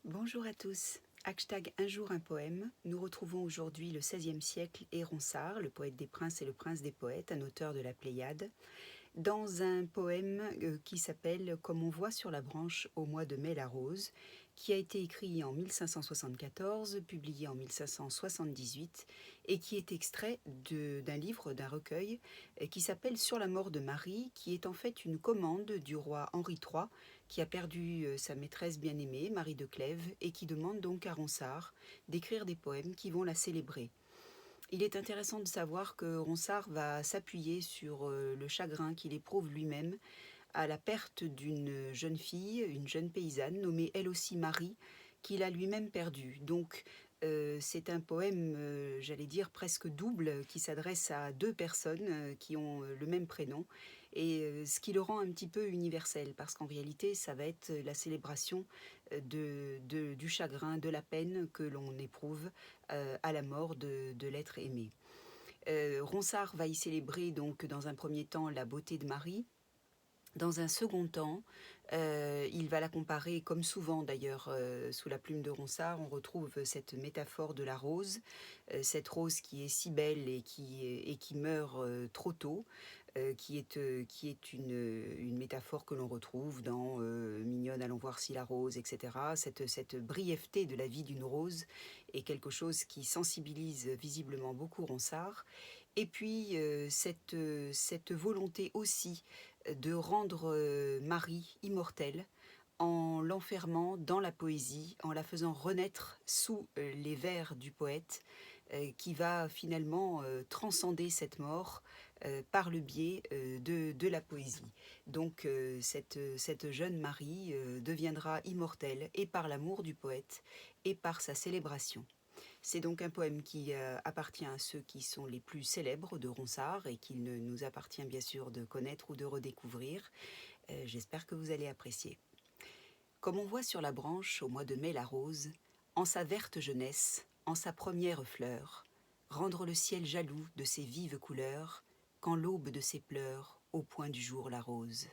Bonjour à tous. Hashtag Un jour un poème. Nous retrouvons aujourd'hui le XVIe siècle et Ronsard, le poète des princes et le prince des poètes, un auteur de la Pléiade, dans un poème qui s'appelle Comme on voit sur la branche au mois de mai la rose, qui a été écrit en 1574, publié en 1578 et qui est extrait d'un livre, d'un recueil qui s'appelle Sur la mort de Marie, qui est en fait une commande du roi Henri III qui a perdu sa maîtresse bien-aimée, Marie de Clèves, et qui demande donc à Ronsard d'écrire des poèmes qui vont la célébrer. Il est intéressant de savoir que Ronsard va s'appuyer sur le chagrin qu'il éprouve lui-même à la perte d'une jeune fille, une jeune paysanne, nommée elle aussi Marie, qu'il a lui-même perdue. Donc c'est un poème, j'allais dire, presque double, qui s'adresse à deux personnes qui ont le même prénom, et ce qui le rend un petit peu universel, parce qu'en réalité, ça va être la célébration du chagrin, de la peine que l'on éprouve à la mort de l'être aimé. Ronsard va y célébrer donc dans un premier temps la beauté de Marie. Dans un second temps, il va la comparer, comme souvent d'ailleurs sous la plume de Ronsard, on retrouve cette métaphore de la rose, cette rose qui est si belle et qui meurt trop tôt, qui est une métaphore que l'on retrouve dans Mignonne, allons voir si la rose, etc. Cette brièveté de la vie d'une rose est quelque chose qui sensibilise visiblement beaucoup Ronsard. Et puis cette volonté aussi de rendre Marie immortelle en l'enfermant dans la poésie, en la faisant renaître sous les vers du poète, qui va finalement transcender cette mort par le biais de la poésie. Donc cette jeune Marie deviendra immortelle et par l'amour du poète et par sa célébration. C'est donc un poème qui appartient à ceux qui sont les plus célèbres de Ronsard et qu'il nous appartient bien sûr de connaître ou de redécouvrir. J'espère que vous allez apprécier. Comme on voit sur la branche au mois de mai la rose, en sa verte jeunesse, en sa première fleur, rendre le ciel jaloux de ses vives couleurs, quand l'aube de ses pleurs au point du jour la rose.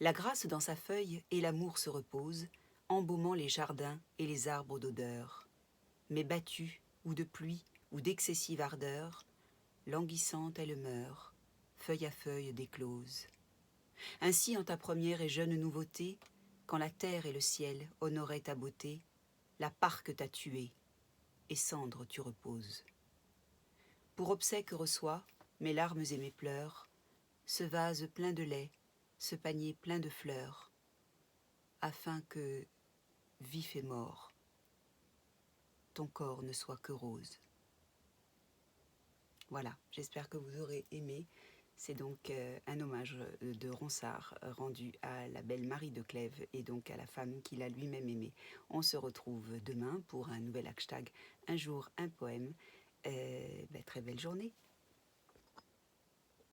La grâce dans sa feuille et l'amour se repose, embaumant les jardins et les arbres d'odeur. Mais battue, ou de pluie, ou d'excessive ardeur, languissante elle meurt, feuille à feuille d'éclose. Ainsi en ta première et jeune nouveauté, quand la terre et le ciel honoraient ta beauté, la parque t'a tuée, et cendre tu reposes. Pour obsèque reçois mes larmes et mes pleurs, ce vase plein de lait, ce panier plein de fleurs, afin que, vif et mort, ton corps ne soit que rose. Voilà, j'espère que vous aurez aimé. C'est donc un hommage de Ronsard rendu à la belle Marie de Clèves et donc à la femme qu'il a lui-même aimée. On se retrouve demain pour un nouvel hashtag Un jour un poème. Très belle journée.